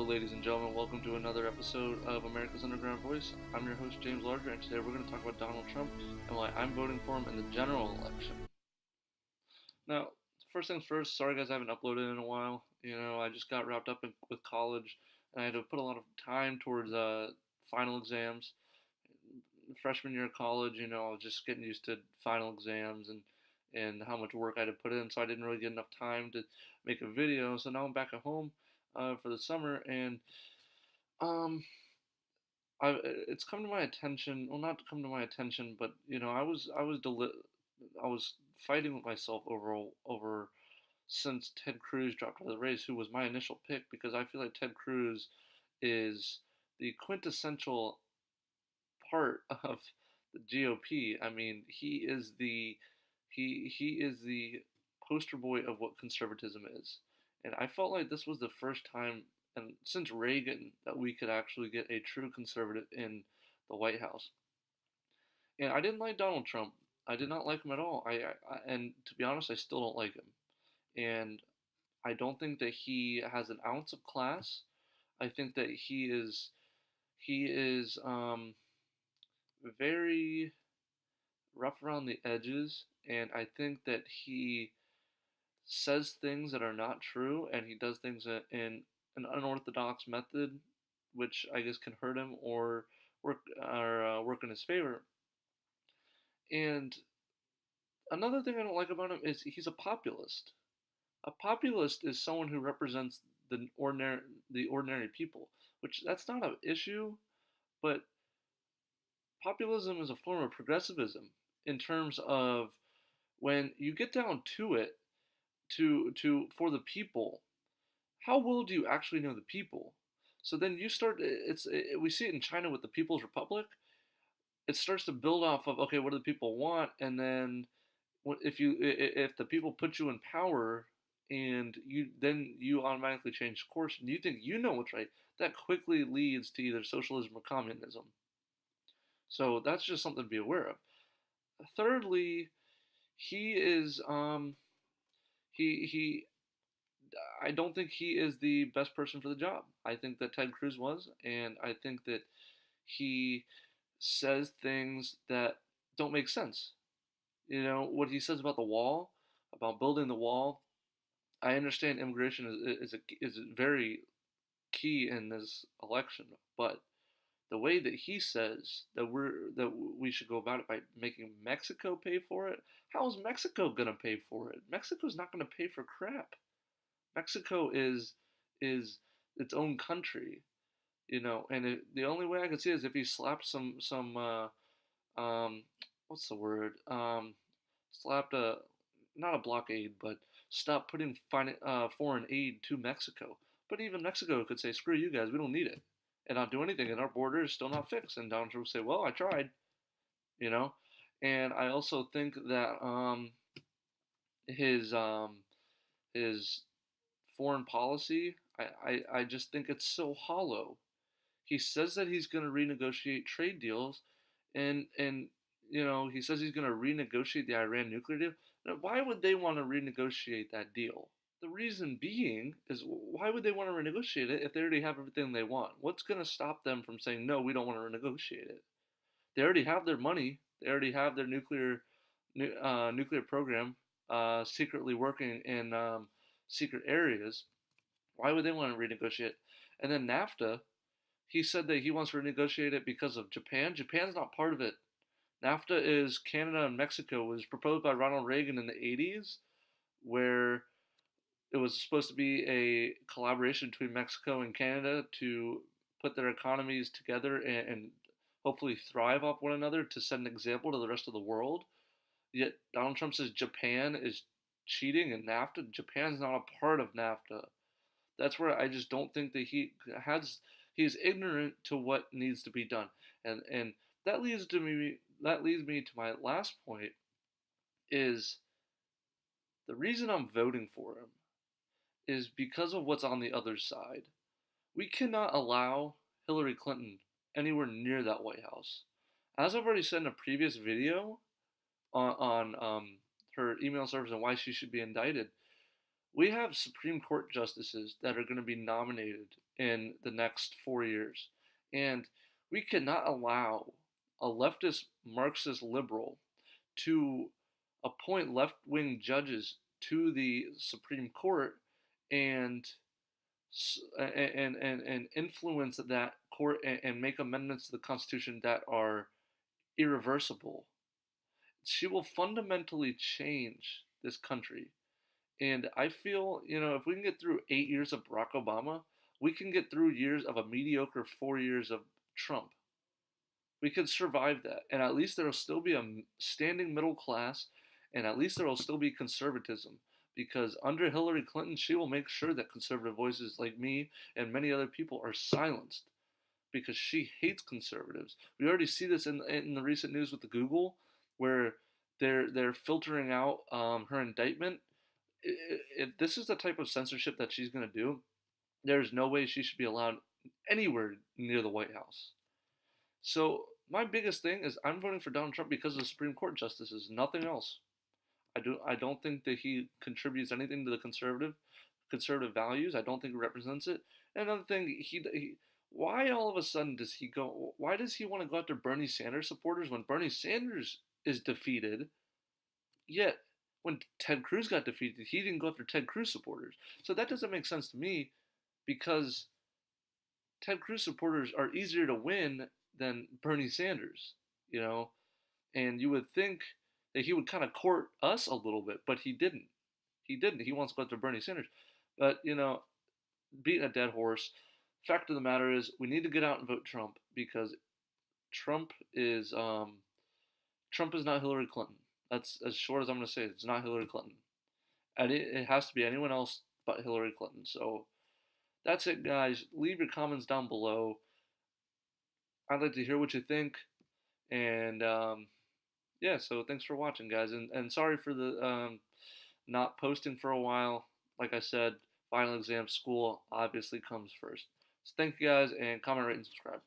ladies and gentlemen. Welcome to another episode of America's Underground Voice. I'm your host, James Larger, and today we're going to talk about Donald Trump and why I'm voting for him in the general election. Now, first things first, sorry guys, I haven't uploaded in a while. I just got wrapped up with college, and I had to put a lot of time towards final exams. Freshman year of college, I was just getting used to final exams and how much work I had to put in, so I didn't really get enough time to make a video. So now I'm back at home for the summer, and um, it's come to my attention. Well, not come to my attention, but I was fighting with myself over since Ted Cruz dropped out of the race, who was my initial pick, because I feel like Ted Cruz is the quintessential part of the GOP. I mean, he is the poster boy of what conservatism is. And I felt like this was the first time, and since Reagan, that we could actually get a true conservative in the White House. And I didn't like Donald Trump. I did not like him at all. And to be honest, I still don't like him. And I don't think that he has an ounce of class. I think that he is very rough around the edges, and I think that he says things that are not true, and he does things in an unorthodox method, which I guess can hurt him or work in his favor. And another thing I don't like about him is he's a populist. A populist is someone who represents the ordinary people, which that's not an issue, but populism is a form of progressivism in terms of when you get down to it, to for the people, how well do you actually know the people? So then you start. We see it in China with the People's Republic. It starts to build off of, okay, what do the people want, and then if the people put you in power, and you automatically change course, and you think you know what's right, that quickly leads to either socialism or communism. So that's just something to be aware of. Thirdly, he is he I don't think he is the best person for the job. I think that Ted Cruz was, and I think that he says things that don't make sense. What he says about the wall, about building the wall. I understand immigration is very key in this election, but the way that he says that we should go about it by making Mexico pay for it. How is Mexico gonna pay for it? Mexico's not gonna pay for crap. Mexico is its own country, and the only way I could see it is if he slapped some what's the word slapped a not a blockade, but stopped putting foreign aid to Mexico. But even Mexico could say, screw you guys, we don't need it, and not do anything, and our border is still not fixed. And Donald Trump would say, well, I tried, you know. And I also think that his his foreign policy, I just think it's so hollow. He says that he's going to renegotiate trade deals, and he says he's going to renegotiate the Iran nuclear deal. Now, why would they want to renegotiate that deal? The reason being is, why would they want to renegotiate it if they already have everything they want? What's going to stop them from saying, no, we don't want to renegotiate it? They already have their money. They already have their nuclear program secretly working in secret areas. Why would they want to renegotiate? And then NAFTA, he said that he wants to renegotiate it because of Japan. Japan's not part of it. NAFTA is Canada and Mexico. It was proposed by Ronald Reagan in the 80s, where it was supposed to be a collaboration between Mexico and Canada to put their economies together and hopefully thrive off one another to set an example to the rest of the world. Yet Donald Trump says Japan is cheating in NAFTA. Japan's not a part of NAFTA. That's where I just don't think that he's ignorant to what needs to be done. And that leads me to my last point, is the reason I'm voting for him is because of what's on the other side. We cannot allow Hillary Clinton anywhere near that White House. As I've already said in a previous video on her email servers and why she should be indicted, We have Supreme Court justices that are going to be nominated in the next 4 years. And we cannot allow a leftist Marxist liberal to appoint left wing judges to the Supreme Court and and influence that court and make amendments to the Constitution that are irreversible. She will fundamentally change this country. And I feel, if we can get through 8 years of Barack Obama, we can get through years of a mediocre 4 years of Trump. We could survive that. And at least there will still be a standing middle class, and at least there will still be conservatism. Because under Hillary Clinton, she will make sure that conservative voices like me and many other people are silenced because she hates conservatives. We already see this in the recent news with the Google, where they're filtering out her indictment. If this is the type of censorship that she's going to do, there's no way she should be allowed anywhere near the White House. So my biggest thing is I'm voting for Donald Trump because of the Supreme Court justices, nothing else. I don't think that he contributes anything to the conservative values. I don't think he represents it. And another thing, why all of a sudden does he go? Why does he want to go after Bernie Sanders supporters when Bernie Sanders is defeated? Yet when Ted Cruz got defeated, he didn't go after Ted Cruz supporters. So that doesn't make sense to me because Ted Cruz supporters are easier to win than Bernie Sanders, you know? And you would think that he would kind of court us a little bit, but he didn't. He didn't. He wants to go after Bernie Sanders. But, beating a dead horse, fact of the matter is we need to get out and vote Trump because Trump is Trump is not Hillary Clinton. That's as short as I'm going to say it. It's not Hillary Clinton. And it has to be anyone else but Hillary Clinton. So that's it, guys. Leave your comments down below. I'd like to hear what you think. And yeah, so thanks for watching, guys. And sorry for the not posting for a while. Like I said, final exam school obviously comes first. So thank you guys, and comment, rate, and subscribe.